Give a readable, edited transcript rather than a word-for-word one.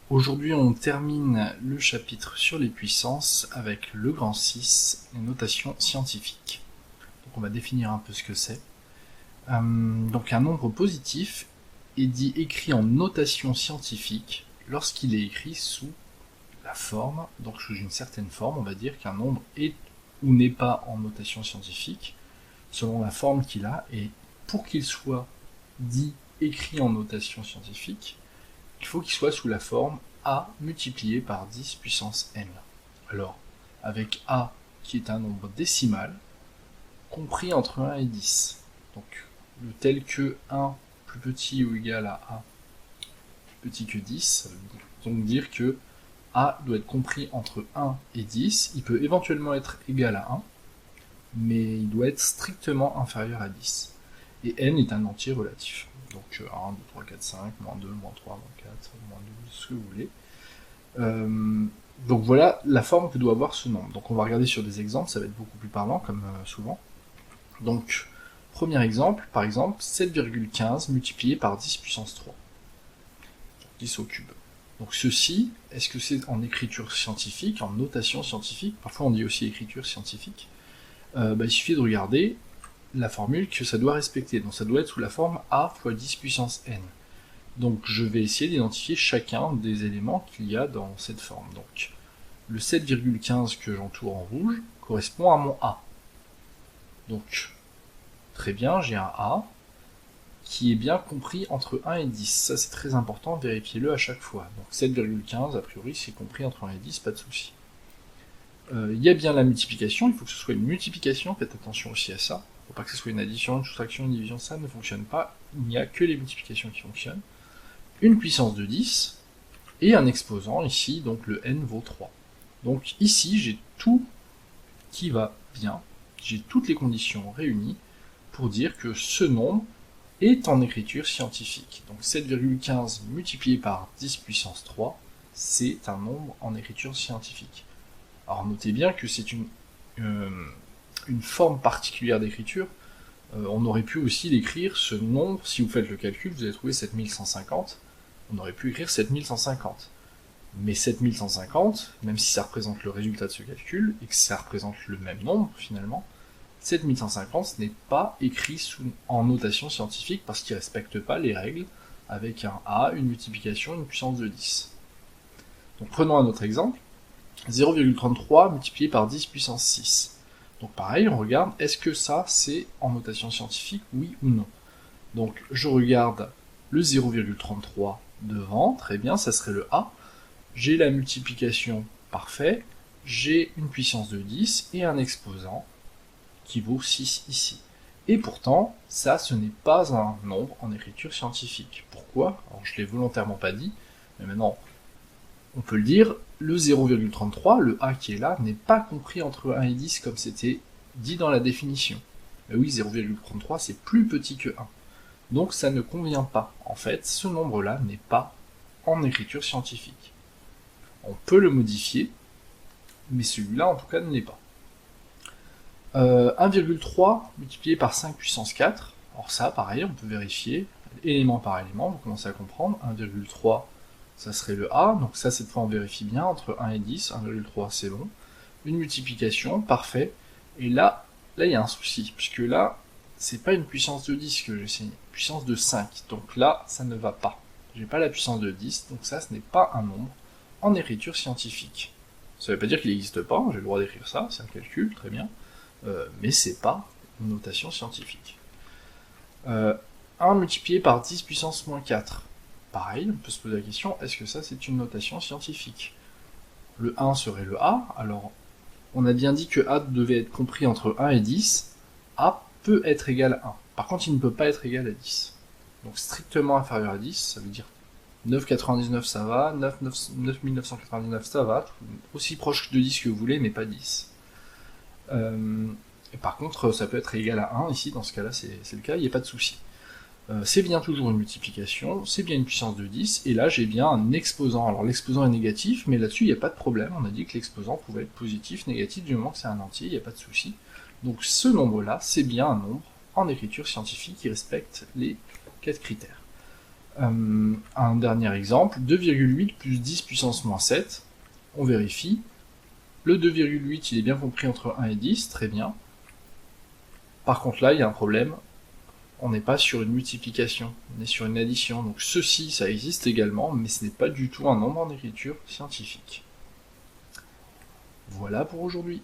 Aujourd'hui, on termine le chapitre sur les puissances avec le grand 6, les notations scientifiques. Donc on va définir un peu ce que c'est. Donc un nombre positif est dit écrit en notation scientifique lorsqu'il est écrit sous la forme, donc sous une certaine forme. On va dire qu'un nombre est ou n'est pas en notation scientifique selon la forme qu'il a, et pour qu'il soit dit écrit en notation scientifique, il faut qu'il soit sous la forme a multiplié par 10 puissance n. Alors, avec a qui est un nombre décimal, compris entre 1 et 10. Donc, le tel que 1 plus petit ou égal à a plus petit que 10, ça veut donc dire que a doit être compris entre 1 et 10. Il peut éventuellement être égal à 1, mais il doit être strictement inférieur à 10. Et n est un entier relatif. Donc 1, 2, 3, 4, 5, moins 2, moins 3, moins 4, moins 12, ce que vous voulez. Donc voilà la forme que doit avoir ce nombre. Donc on va regarder sur des exemples, ça va être beaucoup plus parlant comme souvent. Donc premier exemple, par exemple 7,15 multiplié par 10 puissance 3. 10 au cube. Donc ceci, est-ce que c'est en écriture scientifique, en notation scientifique? Parfois on dit aussi écriture scientifique. Il suffit de regarder la formule que ça doit respecter. Donc ça doit être sous la forme a fois 10 puissance n. Donc je vais essayer d'identifier chacun des éléments qu'il y a dans cette forme. Donc le 7,15 que j'entoure en rouge correspond à mon a. Donc très bien, j'ai un a qui est bien compris entre 1 et 10. Ça c'est très important, vérifiez-le à chaque fois. Donc 7,15 a priori c'est compris entre 1 et 10, pas de souci. Il y a bien la multiplication, il faut que ce soit une multiplication, faites attention aussi à ça. Il ne faut pas que ce soit une addition, une soustraction, une division, ça ne fonctionne pas. Il n'y a que les multiplications qui fonctionnent. Une puissance de 10, et un exposant, ici, donc le n vaut 3. Donc ici, j'ai tout qui va bien, j'ai toutes les conditions réunies pour dire que ce nombre est en écriture scientifique. Donc 7,15 multiplié par 10 puissance 3, c'est un nombre en écriture scientifique. Alors notez bien que c'est une forme particulière d'écriture. On aurait pu aussi l'écrire, ce nombre, si vous faites le calcul, vous allez trouver 7150, on aurait pu écrire 7150. Mais 7150, même si ça représente le résultat de ce calcul, et que ça représente le même nombre finalement, 7150 ce n'est pas écrit en notation scientifique parce qu'il ne respecte pas les règles avec un a, une multiplication, une puissance de 10. Donc prenons un autre exemple. 0,33 multiplié par 10 puissance 6. Donc pareil, on regarde, est-ce que ça c'est en notation scientifique, oui ou non? Donc je regarde le 0,33 devant, très bien, ça serait le A. J'ai la multiplication, parfait. J'ai une puissance de 10 et un exposant qui vaut 6 ici. Et pourtant, ça ce n'est pas un nombre en écriture scientifique. Pourquoi? Alors je ne l'ai volontairement pas dit, mais maintenant on peut le dire, le 0,33, le A qui est là, n'est pas compris entre 1 et 10 comme c'était dit dans la définition. Mais oui, 0,33 c'est plus petit que 1. Donc ça ne convient pas. En fait, ce nombre-là n'est pas en écriture scientifique. On peut le modifier, mais celui-là en tout cas ne l'est pas. 1,3 multiplié par 5 puissance 4, alors ça pareil, on peut vérifier, élément par élément, vous commencez à comprendre, 1,3 ça serait le A, donc ça cette fois on vérifie bien, entre 1 et 10, 1,3 c'est bon. Une multiplication, parfait. Et là il y a un souci, puisque là, c'est pas une puissance de 10 que j'ai essayé, une puissance de 5. Donc là, ça ne va pas. J'ai pas la puissance de 10, donc ça ce n'est pas un nombre en écriture scientifique. Ça veut pas dire qu'il n'existe pas, j'ai le droit d'écrire ça, c'est un calcul, très bien. Mais c'est pas une notation scientifique. 1 multiplié par 10 puissance moins 4. Pareil, on peut se poser la question, est-ce que ça c'est une notation scientifique? Le 1 serait le A, alors on a bien dit que A devait être compris entre 1 et 10, A peut être égal à 1. Par contre, il ne peut pas être égal à 10. Donc strictement inférieur à 10, ça veut dire 9,99 ça va, 9,999 ça va, aussi proche de 10 que vous voulez, mais pas 10. Et par contre, ça peut être égal à 1, ici, dans ce cas-là, c'est le cas, il n'y a pas de souci. C'est bien toujours une multiplication, c'est bien une puissance de 10, et là j'ai bien un exposant. Alors l'exposant est négatif, mais là-dessus il n'y a pas de problème, on a dit que l'exposant pouvait être positif, négatif, du moment que c'est un entier, il n'y a pas de souci. Donc ce nombre-là, c'est bien un nombre en écriture scientifique qui respecte les 4 critères. Un dernier exemple, 2,8 plus 10 puissance moins 7, on vérifie. Le 2,8 il est bien compris entre 1 et 10, très bien. Par contre là, il y a un problème, on n'est pas sur une multiplication, on est sur une addition. Donc ceci, ça existe également, mais ce n'est pas du tout un nombre en écriture scientifique. Voilà pour aujourd'hui.